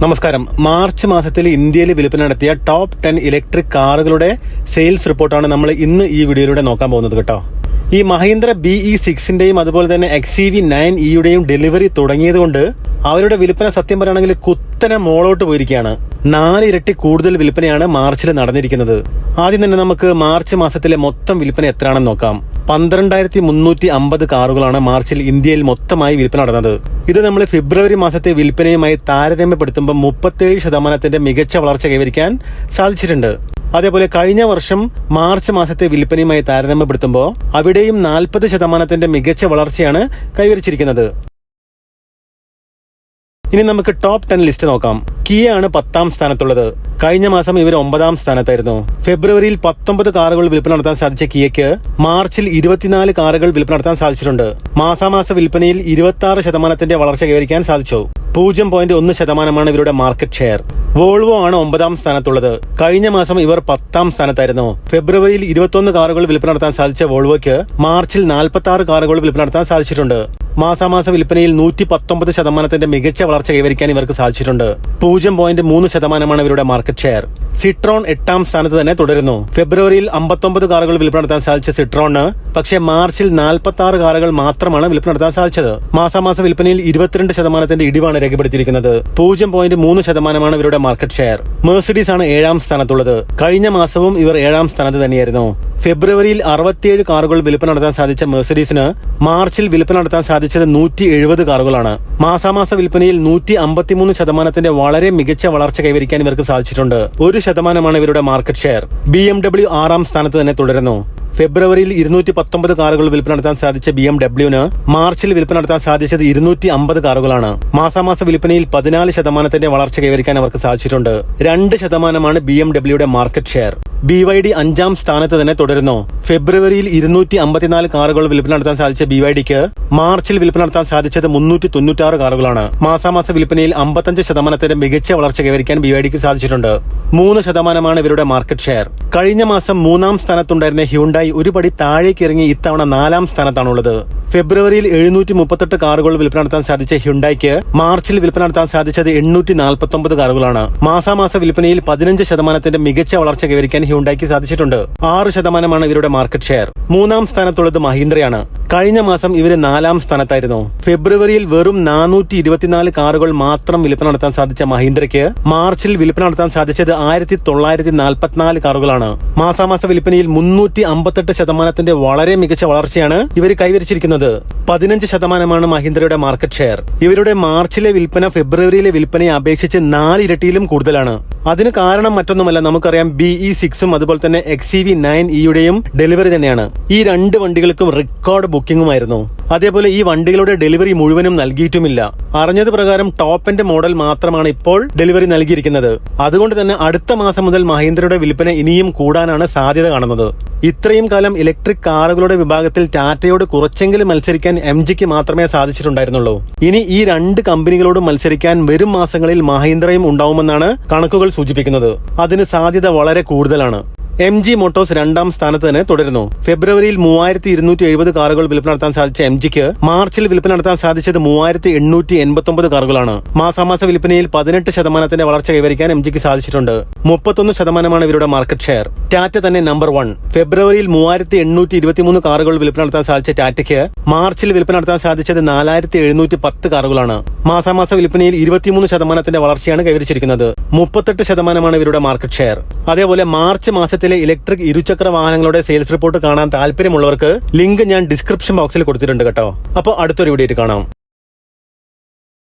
നമസ്കാരം. മാർച്ച് മാസത്തിൽ ഇന്ത്യയിൽ വിൽപ്പന നടത്തിയ ടോപ്പ് 10 ഇലക്ട്രിക് കാറുകളുടെ സെയിൽസ് റിപ്പോർട്ടാണ് നമ്മൾ ഇന്ന് ഈ വീഡിയോയിലൂടെ നോക്കാൻ പോകുന്നത് കേട്ടോ. ഈ മഹീന്ദ്ര BE6ന്റെയും അതുപോലെ തന്നെ XEV9eയുടെയും ഡെലിവറി തുടങ്ങിയതുകൊണ്ട് അവരുടെ വിൽപ്പന സത്യം പറയുകയാണെങ്കിൽ കുത്തനെ മോളോട്ട് പോയിരിക്കുകയാണ്. 4 ഇരട്ടി കൂടുതൽ വിൽപ്പനയാണ് മാർച്ചിൽ നടന്നിരിക്കുന്നത്. ആദ്യം തന്നെ നമുക്ക് മാർച്ച് മാസത്തിലെ മൊത്തം വിൽപ്പന എത്രയാണെന്ന് നോക്കാം. 12,350 കാറുകളാണ് മാർച്ചിൽ ഇന്ത്യയിൽ മൊത്തമായി വിൽപ്പന നടന്നത്. ഇത് നമ്മൾ ഫെബ്രുവരി മാസത്തെ വിൽപ്പനയുമായി താരതമ്യപ്പെടുത്തുമ്പോൾ 37% മികച്ച വളർച്ച കൈവരിക്കാൻ സാധിച്ചിട്ടുണ്ട്. അതേപോലെ കഴിഞ്ഞ വർഷം മാർച്ച് മാസത്തെ വിൽപ്പനയുമായി താരതമ്യപ്പെടുത്തുമ്പോൾ അവിടെയും 40% മികച്ച വളർച്ചയാണ് കൈവരിച്ചിരിക്കുന്നത്. ഇനി നമുക്ക് ടോപ്പ് 10 ലിസ്റ്റ് നോക്കാം. കിയ ആണ് 10ാം സ്ഥാനത്തുള്ളത്. കഴിഞ്ഞ മാസം ഇവർ 9ാം സ്ഥാനത്തായിരുന്നു. ഫെബ്രുവരിയിൽ 19 കാറുകൾ വിൽപ്പന നടത്താൻ സാധിച്ച കിയയ്ക്ക് മാർച്ചിൽ 24 കാറുകൾ വിൽപ്പന നടത്താൻ സാധിച്ചിട്ടുണ്ട്. മാസാമാസ വിൽപ്പനയിൽ 26% വളർച്ച കൈവരിക്കാൻ സാധിച്ചു. 0.1% ഇവരുടെ മാർക്കറ്റ് ഷെയർ. വോൾവോ ആണ് 9ാം സ്ഥാനത്തുള്ളത്. കഴിഞ്ഞ മാസം ഇവർ 10ാം സ്ഥാനത്തായിരുന്നു. ഫെബ്രുവരിയിൽ 21 കാറുകൾ വിൽപ്പന നടത്താൻ സാധിച്ച വോൾവോയ്ക്ക് മാർച്ചിൽ 46 കാറുകൾ വിൽപ്പന നടത്താൻ സാധിച്ചിട്ടുണ്ട്. മാസാമാസ വിൽപ്പനയിൽ 119% മികച്ച വളർച്ച കൈവരിക്കാൻ ഇവർക്ക് സാധിച്ചിട്ടുണ്ട്. 0.3% ഇവരുടെ മാർക്കറ്റ് ഷെയർ. സിട്രോൺ 8ാം സ്ഥാനത്ത് തന്നെ തുടരുന്നു. ഫെബ്രുവരിയിൽ 59 കാറുകൾ വിൽപ്പന നടത്താൻ സാധിച്ച സിട്രോണിന് പക്ഷേ മാർച്ചിൽ 46 കാറുകൾ മാത്രമാണ് വിൽപ്പന നടത്താൻ സാധിച്ചത്. മാസാമാസ വിൽപ്പനയിൽ 22% ഇടിവാണ് രേഖപ്പെടുത്തിയിരിക്കുന്നത്. 0.3% ഇവരുടെ മാർക്കറ്റ് ഷെയർ. മെഴ്സിഡീസ് ആണ് 7ാം സ്ഥാനത്തുള്ളത്. കഴിഞ്ഞ മാസവും ഇവർ 7ാം സ്ഥാനത്ത് തന്നെയായിരുന്നു. ഫെബ്രുവരിയിൽ 67 കാറുകൾ വിൽപ്പന നടത്താൻ സാധിച്ച മെഴ്സിഡീസിന് മാർച്ചിൽ വിൽപ്പന നടത്താൻ സാധിച്ചത് 170 കാറുകളാണ്. മാസാമാസ വിൽപ്പനയിൽ 153% വളരെ മികച്ച വളർച്ച കൈവരിക്കാൻ ഇവർക്ക് സാധിച്ചിട്ടുണ്ട്. 1% ഇവരുടെ മാർക്കറ്റ് ഷെയർ. BMW 6ാം സ്ഥാനത്ത് തന്നെ തുടരുന്നു. ഫെബ്രുവരിയിൽ 219 കാറുകൾ വിൽപ്പന നടത്താൻ സാധിച്ച BMWന് മാർച്ചിൽ വിൽപ്പന നടത്താൻ സാധിച്ചത് 250 കാറുകളാണ്. മാസാമാസ വിൽപ്പനയിൽ 14% വളർച്ച കൈവരിക്കാൻ അവർക്ക് സാധിച്ചിട്ടുണ്ട്. 2% BMWയുടെ മാർക്കറ്റ് ഷെയർ. BYD 5ാം സ്ഥാനത്ത് തന്നെ തുടരുന്നു. ഫെബ്രുവരിയിൽ 254 കാറുകൾ വിൽപ്പന നടത്താൻ സാധിച്ച BYDക്ക് മാർച്ചിൽ വിൽപ്പന നടത്താൻ സാധിച്ചത് 396 കാറുകളാണ്. മാസാമാസ വിൽപ്പനയിൽ 55% മികച്ച വളർച്ച കൈവരിക്കാൻ BYDക്ക് സാധിച്ചിട്ടുണ്ട്. 3% ഇവരുടെ മാർക്കറ്റ് ഷെയർ. കഴിഞ്ഞ മാസം 3ാം സ്ഥാനത്തുണ്ടായിരുന്ന ഹ്യുണ്ടായി ഒരു പടി താഴേക്ക് ഇറങ്ങി ഇത്തവണ 4ാം സ്ഥാനത്താണുള്ളത്. ഫെബ്രുവരിയിൽ 739 കാറുകൾ വിൽപ്പന നടത്താൻ സാധിച്ച ഹ്യുണ്ടായിക്ക് മാർച്ചിൽ വിൽപ്പന നടത്താൻ സാധിച്ചത് 849 കാറുകളാണ്. മാസാമാസ വിൽപ്പനയിൽ 15% മികച്ച വളർച്ച കൈവരിക്കാൻ ഹ്യുണ്ടായിക്ക് സാധിച്ചിട്ടുണ്ട്. 6% ഇവരുടെ മാർക്കറ്റ് ഷെയർ. 3ാം സ്ഥാനത്തുള്ളത് മഹീന്ദ്രയാണ്. കഴിഞ്ഞ മാസം ഇവര് 4ാം സ്ഥാനത്തായിരുന്നു. ഫെബ്രുവരിയിൽ വെറും 424 കാറുകൾ മാത്രം വിൽപ്പന നടത്താൻ സാധിച്ച മഹീന്ദ്രയ്ക്ക് മാർച്ചിൽ വിൽപ്പന നടത്താൻ സാധിച്ചത് 1944 കാറുകളാണ്. മാസാമാസ വിൽപ്പനയിൽ 358% വളരെ മികച്ച വളർച്ചയാണ് ഇവർ കൈവരിച്ചിരിക്കുന്നത്. 15% മഹീന്ദ്രയുടെ മാർക്കറ്റ് ഷെയർ. ഇവരുടെ മാർച്ചിലെ വിൽപ്പന ഫെബ്രുവരിയിലെ വിൽപ്പനയെ അപേക്ഷിച്ച് 4 ഇരട്ടിയിലും കൂടുതലാണ്. അതിന് കാരണം മറ്റൊന്നുമല്ല, നമുക്കറിയാം BE6ഉം അതുപോലെ തന്നെ XEV9eയുടെയും ഡെലിവറി തന്നെയാണ്. ഈ 2 വണ്ടികൾക്കും റെക്കോർഡ് ബുക്കിംഗുമായിരുന്നു. അതേപോലെ ഈ വണ്ടികളുടെ ഡെലിവറി മുഴുവനും നൽകിയിട്ടുമില്ല. അറിഞ്ഞത് പ്രകാരം ടോപ്പ് എൻഡ് മോഡൽ മാത്രമാണ് ഇപ്പോൾ ഡെലിവറി നൽകിയിരിക്കുന്നത്. അതുകൊണ്ട് തന്നെ അടുത്ത മാസം മുതൽ മഹീന്ദ്രയുടെ വിൽപ്പന ഇനിയും കൂടാനാണ് സാധ്യത കാണുന്നത്. ഇത്രയും കാലം ഇലക്ട്രിക് കാറുകളുടെ വിഭാഗത്തിൽ ടാറ്റയോട് കുറച്ചെങ്കിലും മത്സരിക്കാൻ MGക്ക് മാത്രമേ സാധിച്ചിട്ടുണ്ടായിരുന്നുള്ളൂ. ഇനി ഈ 2 കമ്പനികളോടും മത്സരിക്കാൻ വരും മാസങ്ങളിൽ മഹീന്ദ്രയും ഉണ്ടാവുമെന്നാണ് കണക്കുകൾ സൂചിപ്പിക്കുന്നത്. അതിന് സാധ്യത വളരെ കൂടുതലാണ്. MG മോട്ടോഴ്സ് 2ാം സ്ഥാനത്ത് തന്നെ തുടരുന്നു. ഫെബ്രുവരിയിൽ 3270 കാറുകൾ വിൽപ്പന നടത്താൻ സാധിച്ച MGക്ക് മാർച്ചിൽ വിൽപ്പന നടത്താൻ സാധിച്ചത് 3889 കാറുകളാണ്. മാസാമാസ വിൽപ്പനയിൽ 18% വളർച്ച കൈവരിക്കാൻ MGക്ക് സാധിച്ചിട്ടുണ്ട്. 31% ഇവരുടെ മാർക്കറ്റ് ഷെയർ. ടാറ്റ തന്നെ നമ്പർ 1. ഫെബ്രുവരിയിൽ 3823 കാറുകൾ വിൽപ്പന നടത്താൻ സാധിച്ച ടാറ്റയ്ക്ക് മാർച്ചിൽ വിൽപ്പന നടത്താൻ സാധിച്ചത് 4710 കാറുകളാണ്. മാസാമാസ വിൽപ്പനയിൽ 23% വളർച്ചയാണ് കൈവരിച്ചിരിക്കുന്നത്. 38% ഇവരുടെ മാർക്കറ്റ് ഷെയർ. അതേപോലെ മാർച്ച് മാസത്തിൽ ഇലക്ട്രിക് ഇരുചക്ര വാഹനങ്ങളുടെ സെയിൽസ് റിപ്പോർട്ട് കാണാൻ താല്പര്യമുള്ളവർക്ക് ലിങ്ക് ഞാൻ ഡിസ്ക്രിപ്ഷൻ ബോക്സിൽ കൊടുത്തിട്ടുണ്ട് കേട്ടോ. അപ്പോൾ അടുത്തൊരു വീഡിയോയിൽ കാണാം.